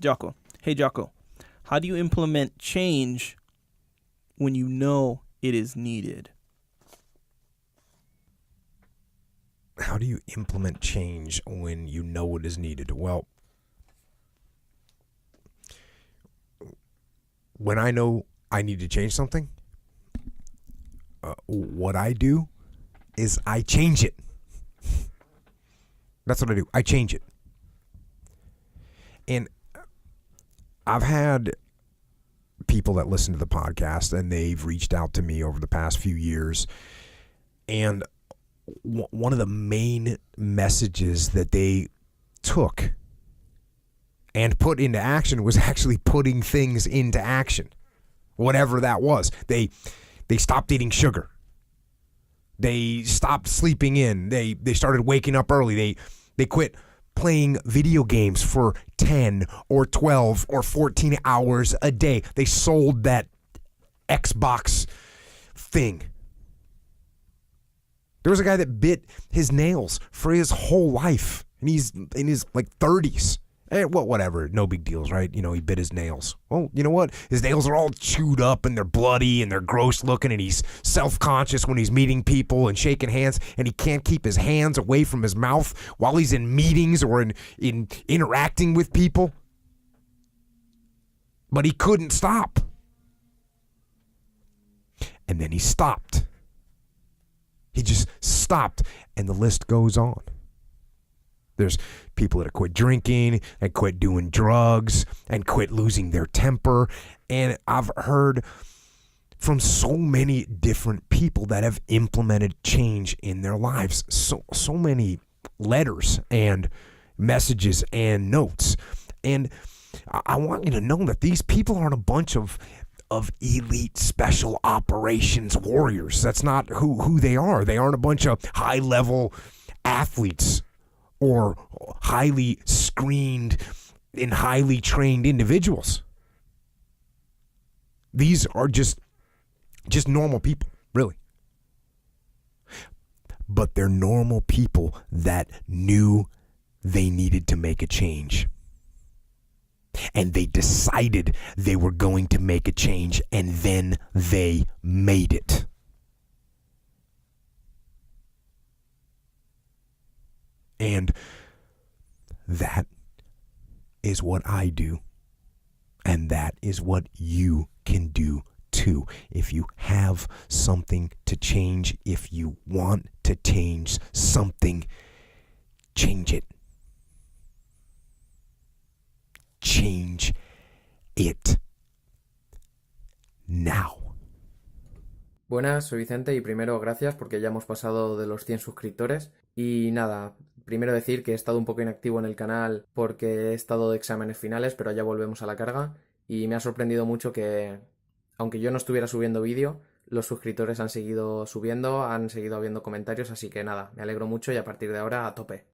Jocko. Hey, Jocko. How do you implement change when you know it is needed? How do you implement change when you know it is needed? Well, when I know I need to change something, what I do is I change it. That's what I do. I change it. And I've had people that listen to the podcast, and they've reached out to me over the past few years. And one of the main messages that they took and put into action was actually putting things into action, whatever that was. They stopped eating sugar. They stopped sleeping in. They started waking up early. They quit playing video games for 10 or 12 or 14 hours a day. They sold that Xbox thing. There was a guy that bit his nails for his whole life, and he's in his 30s. Well, whatever, no big deals, right? He bit his nails. Well, you know what? His nails are all chewed up and they're bloody and they're gross looking, and he's self-conscious when he's meeting people and shaking hands, and he can't keep his hands away from his mouth while he's in meetings or in interacting with people. But he couldn't stop. And then he stopped. He just stopped, and the list goes on. There's people that have quit drinking and quit doing drugs and quit losing their temper. And I've heard from so many different people that have implemented change in their lives. So many letters and messages and notes. And I want you to know that these people aren't a bunch of elite special operations warriors. That's not who they are. They aren't a bunch of high-level athletes or highly screened and highly trained individuals. These are just normal people, really. But they're normal people that knew they needed to make a change. And they decided they were going to make a change, and then they made it. And that is what I do. And that is what you can do too. If you have something to change, if you want to change something, change it. Change it now. Buenas, soy Vicente y primero gracias porque ya hemos pasado de los 100 suscriptores. Y nada, primero decir que he estado un poco inactivo en el canal porque he estado de exámenes finales, pero ya volvemos a la carga. Y me ha sorprendido mucho que, aunque yo no estuviera subiendo vídeo, los suscriptores han seguido subiendo, han seguido habiendo comentarios, así que nada, me alegro mucho y a partir de ahora a tope.